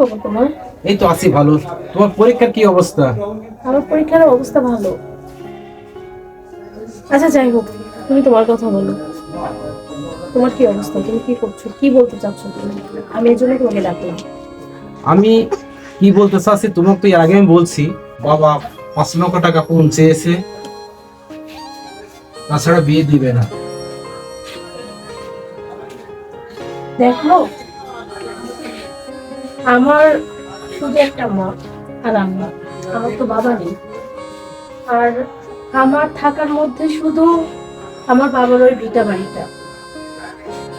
খবর তোমার? এই তো আছি ভালো। তোমার পরীক্ষার কি অবস্থা? আমার পরীক্ষার অবস্থা ভালো। আচ্ছা যাই হোক, তুমি তোমার কথা বলো। তোমার কি অবস্থা? তুমি কি করছো? কি বলতে চাচ্ছ তুমি? আমি এর জন্য তোমাকে ডাকলাম। আমি কি বলতে চাচ্ছি তোমাকে তো এর আগে আমি বলছি, বাবা 5 লক্ষ টাকা পণ চেয়েছে, তাছাড়া বিয়ে দিবে না। দেখো, আমার শুধু একটা মা আর আম্মা, আমার তো বাবা নেই। আর আমার থাকার মধ্যে শুধু আমার বাবার ওই ভিটা বাড়িটা,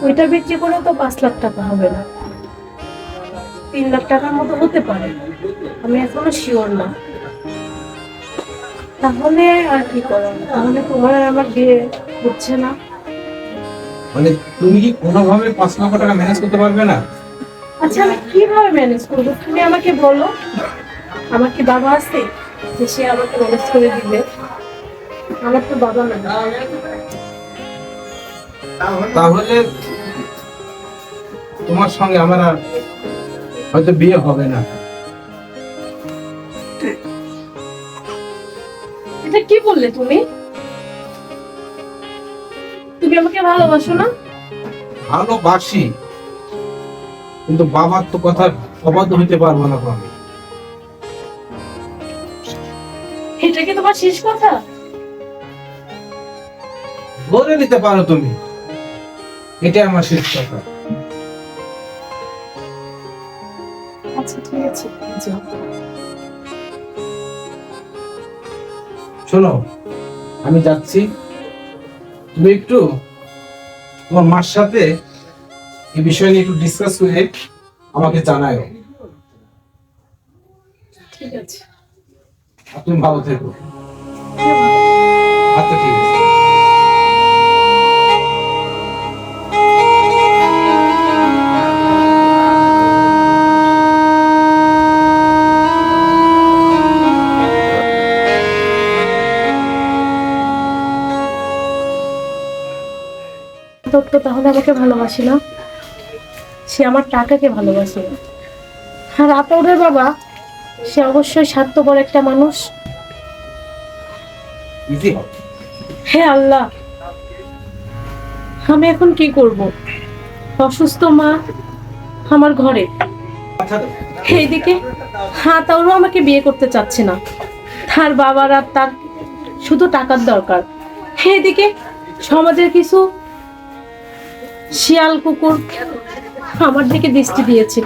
ওইটা বিক্রি করে তো 5 লাখ টাকা হবে না, 3 লাখ টাকার মতো হতে পারে। আমি এখনো শিওর না। তাহলে আর কি করার? তাহলে তোমার আর আমার বিয়ে হচ্ছে না। মানে তুমি কি কোনোভাবে 5 লক্ষ টাকা ম্যানেজ করতে পারবে না? আচ্ছা আমি কিভাবে ম্যানেজ করবো তুমি আমাকে বলো। আমার কি বাবা আছে যে সে আমাকে ম্যানেজ করে দিবে? আমার তো বাবা না। তাহলে তোমার সঙ্গে আমার আর হয়তো বিয়ে হবে না। এটা কি বললে তুমি? তুমি আমাকে ভালোবাসো না? ভালোবাসি, কিন্তু বাবার তো কথা অবাধ্য হইতে পারবো না আমি। এটা কি তোমার শেষ কথা? বলে নিতে পারো তুমি, এটা আমার শেষ কথা। আচ্ছা ঠিক আছে, যাও। শোনো, আমি যাচ্ছি, তুমি একটু তোমার মার সাথে এই বিষয় নিয়ে একটু ডিসকাস করে আমাকে জানাও। ঠিক আছে। আর তুমি ভালো থেকো। আচ্ছা ঠিক আছে। তো তাহলে আমাকে ভালোবাসে না, সে আমার টাকাকে ভালোবাসে। আর আতরের বাবা, সে অবশ্যই স্বার্থপর একটা মানুষ। ইজি হবে। হে আল্লাহ, আমি এখন কি করব? অসুস্থ মা আমার ঘরে, আচ্ছা এইদিকে আতাউরও আমাকে বিয়ে করতে চাচ্ছে না। তার বাবার আর তার শুধু টাকার দরকার। এইদিকে সমাজের কিছু শিয়াল কুকুর আমার দিকে দৃষ্টি দিয়েছে।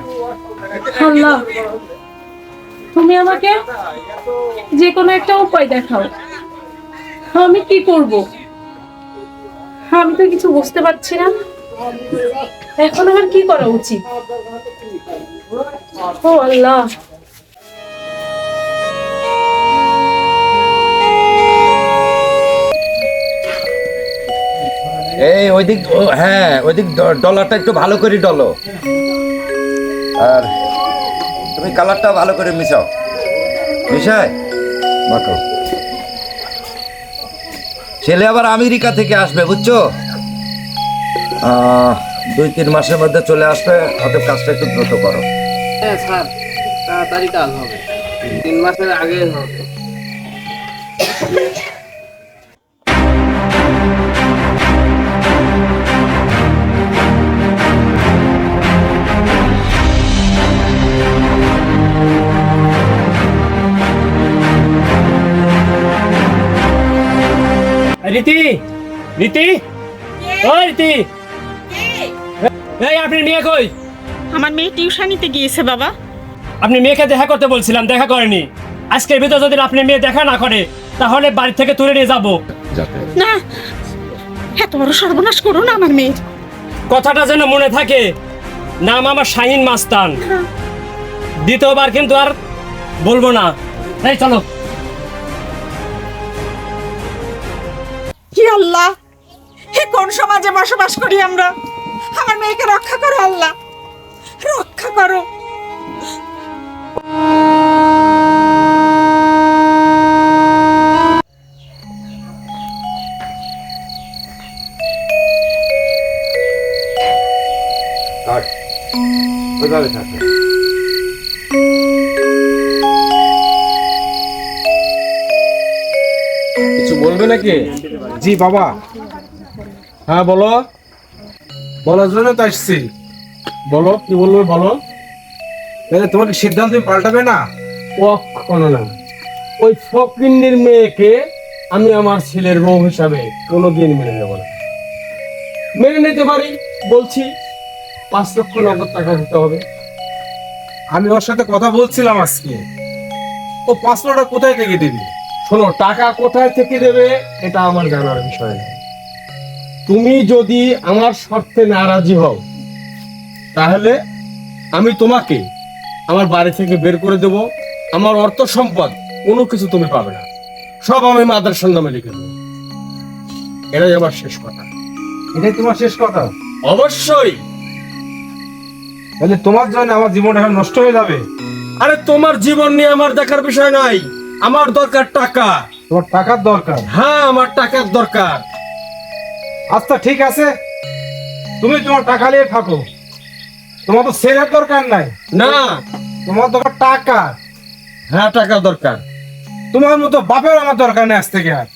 আল্লাহ, তুমি আমাকে যে কোনো একটা উপায় দেখাও। আমি কি করব? আমি তো কিছু বুঝতে পারছি না। এখন আমার কি করা উচিত? ও আল্লাহ। এই ওইদিক হ্যাঁ ওইদিক ডলারটা একটু ভালো করে ডলো, আর তুমি কালারটা ভালো করে মিশাও, মিশায় মাখো। ছেলে আবার আমেরিকা থেকে আসবে বুঝছো, 2-3 মাসের মধ্যে চলে আসবে, অতএব কাজটা একটু দ্রুত করো। হ্যাঁ স্যার, তাড়াতাড়ি কাজ হবে, 3 মাসের আগে হবে। রীতি, রীতি, ও রীতি, এই আপনার মেয়ে কই? আমার মেয়ে টিউশনিতে গিয়েছে বাবা। আপনি মেয়েকে দেখা করতে বলছিলাম, দেখা করেনি। আজকের ভিতর যদি আপনি মেয়ে দেখা না করে তাহলে বাড়ি থেকে তুলে নিয়ে যাব। না, এত বড় সর্বনাশ করো না আমার মেয়ের। কথাটা যেন মনে থাকে, নাম আমার শাহিন মাস্তান। দ্বিতীয়বার কিন্তু আর বলবো না। এই চলো। কি আল্লাহ, হে কোন সমাজে বসবাস করি আমরা? আমার মেয়েকে রক্ষা করো আল্লাহ, রক্ষা করো। ওইভাবে থাকবে। নাকি? জি বাবা। হ্যাঁ বলো। বলার জন্য তো আসছি। বলো কি বলবে বলো। তোমার সিদ্ধান্ত পাল্টাবে না? কখনো না। ওই ফকিন্নির মেয়েকে আমি আমার ছেলের বউ হিসাবে কোনোদিন মেনে নেব না। মেনে নিতে পারি, বলছি 5 লক্ষ নগদ টাকা দিতে হবে। আমি ওর সাথে কথা বলছিলাম আজকে, ও 5 লক্ষ টাকা কোথায় থেকে দিবি? শোনো, টাকা কোথায় থেকে দেবে এটা আমার জানার বিষয় না। তুমি যদি আমার শর্তে নারাজি হও তাহলে আমি তোমাকে আমার বাড়ি থেকে বের করে দেব। আমার অর্থ সম্পদ কোনো কিছু তুমি পাবে না, সব আমি মাদ্রাসার নামে লিখে দেবো। এটাই আমার শেষ কথা। এটাই তোমার শেষ কথা? অবশ্যই। তাহলে তোমার জন্য আমার জীবনটা এখন নষ্ট হয়ে যাবে? আরে তোমার জীবন নিয়ে আমার দেখার বিষয় নাই, আমার দরকার টাকা। তোমার টাকার দরকার? হ্যাঁ, আমার টাকার দরকার। আচ্ছা ঠিক আছে, তুমি তোমার টাকা নিয়ে থাকো। তোমার তো ছেলের দরকার নাই। না, তোমার দরকার টাকা। হ্যাঁ টাকা দরকার। তোমার মতো বাপের আমার দরকার নেই আজ থেকে আর।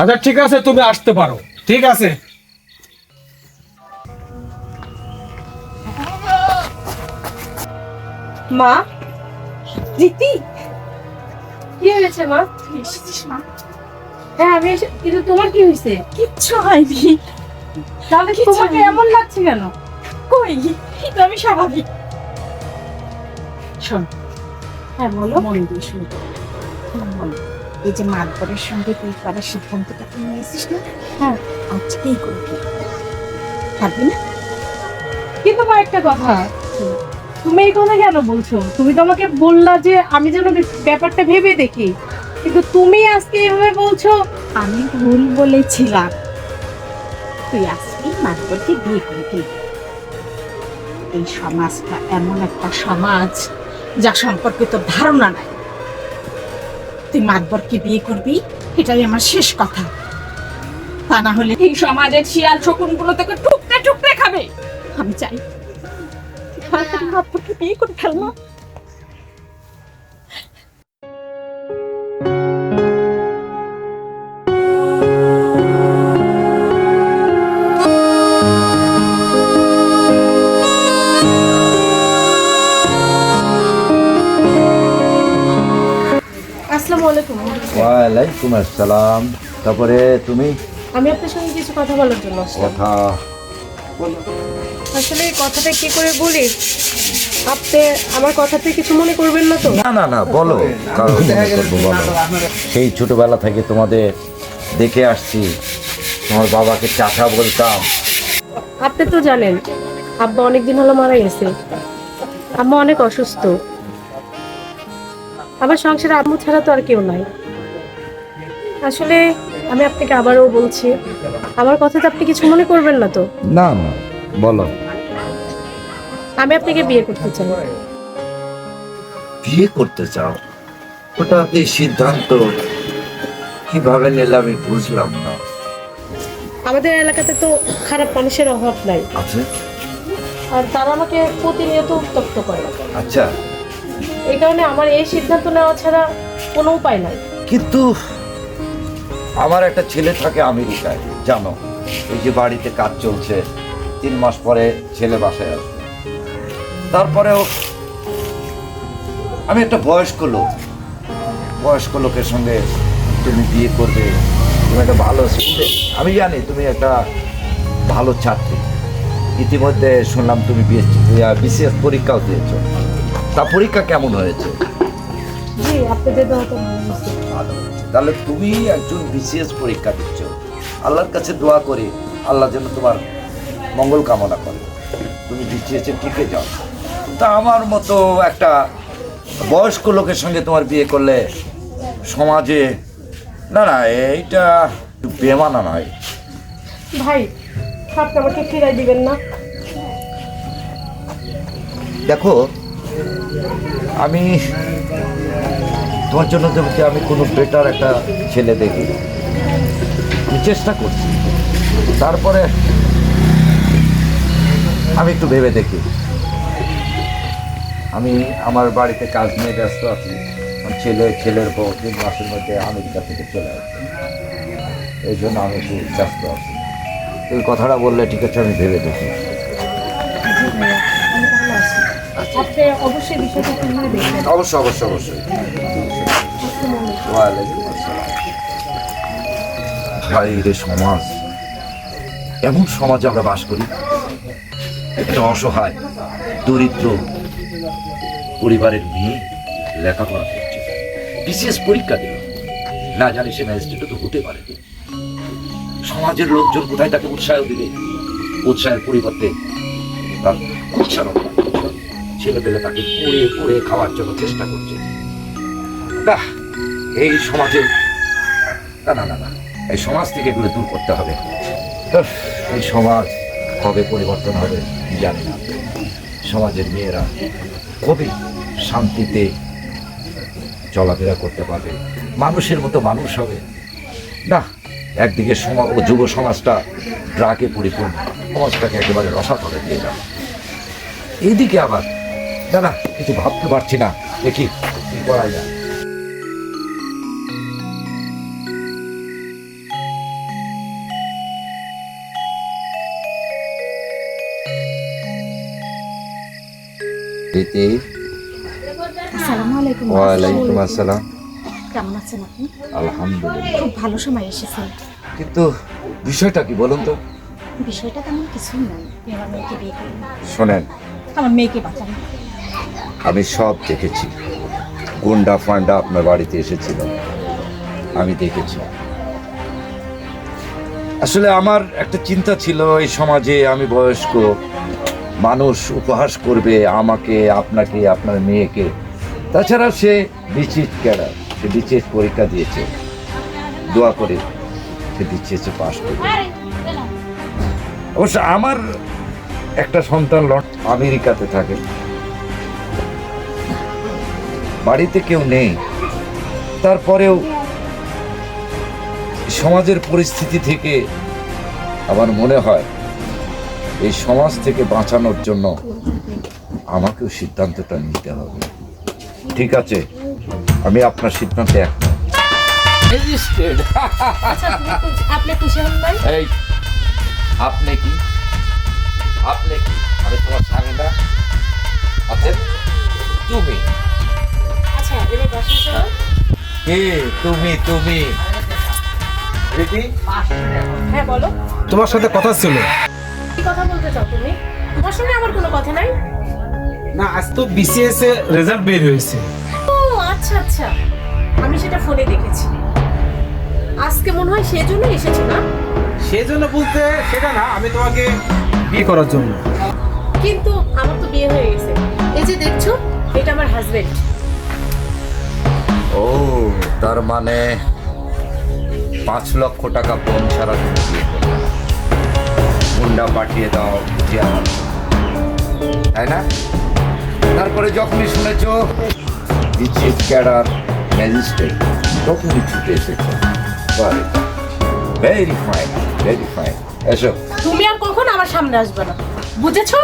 আচ্ছা ঠিক আছে, তুমি আসতে পারো। ঠিক আছে। মা, রীতি, কি হয়েছে মা? এসেছিস মা? হ্যাঁ আমি কিন্তু তোমার কি হয়েছে? কিচ্ছু হয়নি। তাহলে কিছু তোমাকে হয়নি। এমন লাগছে কেন? কই, এই তো আমি স্বাভাবিক। শোন, হ্যাঁ বলো। মন দিয়ে শুন। এই যে মাতবরের সঙ্গে তুই করার সিদ্ধান্তটা তুই নিয়েছিস না, হ্যাঁ আজকেই করবি, পারবি না? কিন্তু মা একটা কথা, তুমি এই কথা কেন বলছো? তুমি তো আমাকে বললা যে আমি যেন ব্যাপারটা ভেবে দেখি, কিন্তু তুমি আজকে এভাবে বলছো। আমি ভুল বলেছিলাম। তুই আজকে মাতবরকে বিয়ে করে ফেলবি। এই সমাজটা এমন একটা সমাজ যা সম্পর্কে তোর ধারণা নাই। তুই মাতবরকে বিয়ে করবি, এটাই আমার শেষ কথা। তা না হলে এই সমাজের শিয়াল শকুনগুলো তোকে টুকরে টুকরে খাবে। আমি চাই তুই তাড়াতাড়ি মাতবরকে বিয়ে করে ফেল না। আসসালামু আলাইকুম। ওয়ালাইকুম আসসালাম। তারপরে তুমি? আমি আপনার সঙ্গে কিছু কথা বলার জন্য আসলাম। কথা? আসলে এই কথাটা কি করে বলি, আপনি আমার কথাতে কিছু মনে করবেন না তো? না না না, বলো। কারণ মনে করবো, বলো। সেই ছোটবেলা থেকে তোমাদের দেখে আসছি, তোমার বাবাকে চাচা বলতাম। আপনি তো জানেন আব্বা অনেকদিন হলো মারা গেছে, আম্মা অনেক অসুস্থ, আমার সংসারে আম্মু ছাড়া তো আর কেউ নাই। আসলে আমি আপনাকে আবারও বলছি, আমার কথাতে আপনি কিছু মনে করবেন না তো? না না, বলো। আমি আপনাকে বিয়ে করতে চাই। বিয়ে করতে চাও? ওটা এই সিদ্ধান্ত কিভাবে নিলে আমি বুঝলাম না। আমাদের এলাকাতে তো খারাপ মানুষের অভাব নাই, আচ্ছা আর তারা আমাকে প্রতিনিয়ত উত্তপ্ত করে। আচ্ছা, এই কারণে আমার এই সিদ্ধান্ত নেওয়া ছাড়া কোনো উপায় নাই। কিন্তু আমার একটা ছেলে থাকে আমেরিকায়, জানো। এই যে বাড়িতে কাজ চলছে, 3 মাস পরে ছেলে বাসায় আসবে। তারপরেও আমি একটা বয়স্ক লোকের সঙ্গে তুমি বিয়ে করবে, তুমি একটা ভালো স্টুডেন্ট, আমি জানি তুমি একটা ভালো ছাত্রী। ইতিমধ্যে শুনলাম তুমি বিসিএস পরীক্ষাও দিয়েছো। তা পরীক্ষা কেমন হয়েছে? জি, আপনি যেটা হয়তো ভালো হয়েছে। ভালো হয়েছে। তাহলে তুমি একজন বিসিএস পরীক্ষা দিচ্ছ। আল্লাহর কাছে দোয়া করি, আল্লাহ যেন তোমার মঙ্গল কামনা করে, তুমি বিসিএসে টিকে যাও। তা আমার মতো একটা বয়স্ক লোকের সঙ্গে তোমার বিয়ে করলে সমাজে না না, এইটা একটু বেমানা নয়। ভাই, আপনি আমাকে ফিরাই দিবেন না? দেখো, আমি তোমার জন্য যদি আমি কোনো বেটার একটা ছেলে দেখি, আমি চেষ্টা করছি। তারপরে আমি একটু ভেবে দেখি। আমি আমার বাড়িতে কাজ নিয়ে ব্যস্ত আছি। আমার ছেলের বউ 3 মাসের মধ্যে আমেরিকা থেকে চলে আসবে। এই জন্য আমি একটু ব্যস্ত আছি। তুমি কথাটা বললে ঠিক আছে, আমি ভেবে দেখি। আপনি অবশ্যই বিষয়টা কিভাবে দেখবেন? অবশ্যই অবশ্যই অবশ্যই। ওয়ালাইকুম আসসালাম। ভাই রে, সমাজ, এমন সমাজে আমরা বাস করি, একটা অসহায় দরিদ্র পরিবারের মেয়ে লেখাপড়া করছে, বিশেষ পরীক্ষা দিল, না জানি সে ম্যাজিস্ট্রেটও তো হতে পারে। সমাজের লোকজন কোথায় তাকে উৎসাহ দিবে? উৎসাহের পরিবর্তে তার উৎসাহ ছেলে পেলে তাকে পুড়ে পুড়ে খাওয়ার জন্য চেষ্টা করছে। না, এই সমাজে না না না না, এই সমাজ থেকে এগুলো দূর করতে হবে। এই সমাজ কবে পরিবর্তন হবে জানি না। সমাজের মেয়েরা কবে শান্তিতে চলাফেরা করতে পারবে, মানুষের মতো মানুষ হবে। না, একদিকে যুব সমাজটা ড্রাগে পরিপূর্ণ, সমাজটাকে একেবারে রসাতলে দিয়ে যাবে। এইদিকে আবার না না, কিছু ভাবতে পারছি না, দেখি কি করা যায়। আসসালামু আলাইকুম। ওয়ালাইকুম আসসালাম। কেমন আছেন আপনি? আলহামদুলিল্লাহ। খুব ভালো সময় এসেছেন। কিন্তু বিষয়টা কি বলুন তো? বিষয়টা তেমন কিছুই নয়। আপনি আমার মেয়েকে বিয়ে করুন। শোনেন, আমার মেয়েকে বাঁচান। আমি সব দেখেছি। গুন্ডা ফান্ডা আপনার বাড়িতে এসেছিল, আমি দেখেছি। আসলে আমার একটা চিন্তা ছিল, এই সমাজে আমি বয়স্ক মানুষ উপহাস করবে আমাকে, আপনাকে, আপনার মেয়েকে। তাছাড়া সে বিচিএস ক্যাডার, সে বিচিএস পরীক্ষা দিয়েছে, দোয়া করে সে বিচিএস পাস করবে। অবশ্য আমার একটা সন্তান আমেরিকাতে থাকে, বাড়িতে কেউ নেই। তারপরেও সমাজের পরিস্থিতি থেকে আমার মনে হয় এই সমাজ থেকে বাঁচানোর জন্য আমাকেও সিদ্ধান্তটা নিতে হবে। ঠিক আছে, আমি আপনার সিদ্ধান্তে একমত। আপনি খুশি হন ভাই? এই, আপনি কি আমি তোমার স্বামী না? আছেন তুমি? আচ্ছা, এবার বসেন তো। কে তুমি? হ্যাঁ বলো, তোমার সাথে কথা ছিল। কি কথা বলতে চাও তুমি? তোমার সঙ্গে আমার কোনো কথা নাই। না, আজ তো বিসিএস এর রেজাল্ট বের হয়েছে। ও আচ্ছা আচ্ছা, আমি সেটা ফোনে দেখেছি। আজকে মনে হয় সেজন্য এসেছো না? সেজন্য বলতে সেটা না, আমি তোমাকে বিয়ে করার জন্য। কিন্তু আমার তো বিয়ে হয়ে গেছে। এই যে দেখছো, এটা আমার হাজবেন্ড। ও, তার মানে 5 লক্ষ টাকা পণ ছাড়া তুমি বিয়ে করবে না। গুন্ডা পাঠিয়ে দাও যে আমার, তাই না? তারপরে যখনই শুনেছ চিফ ক্যাডার ম্যাজিস্ট্রেট, তখনই ছুটে এসেছ। Very fine, very fine. এসো। তুমি আর কখনো আমার সামনে আসবে না, বুঝেছো?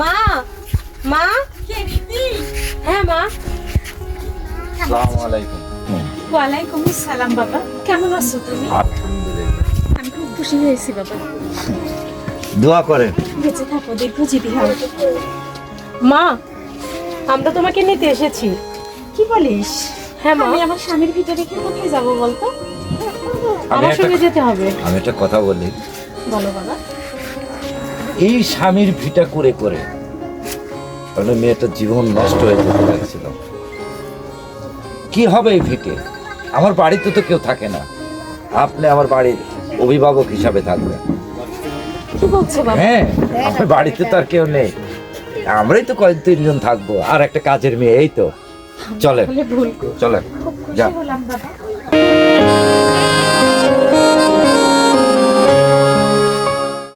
মা, মা, হ্যাঁ মা। আসসালামু আলাইকুম। ওয়ালাইকুম আসসালাম। বাবা, কেমন আছো তুমি? আলহামদুলিল্লাহ। আমি খুব খুশি হয়েছি বাবা। দোয়া করেন। বেঁচে থাকো, দীর্ঘজীবী হও। মা, আমরা তোমাকে নিতে এসেছি। কি বলিস? হ্যাঁ মা, আমি আমার স্বামীর ভিতরে রেখে কোথায় যাবো বলতো? আমার সঙ্গে যেতে হবে। আমি একটা কথা বলি, বলো বাবা। এই স্বামীর ভিটা করে করে তাহলে মেয়েটার জীবন নষ্ট হয়ে যেতে লাগছিল। কি হবে এই ভিটে? আমার বাড়িতে তো কেউ থাকে না, আপনি আমার বাড়ির অভিভাবক হিসাবে থাকবেন। কি বলছো বাবা? হ্যাঁ, আমার বাড়িতে তো আর কেউ নেই, আমরাই তো কয়েক 3 জন থাকবো, আর একটা কাজের মেয়ে। এই তো চলেন, তাহলে ভুল। চলেন, খুব খুশি যা। হলাম বাবা।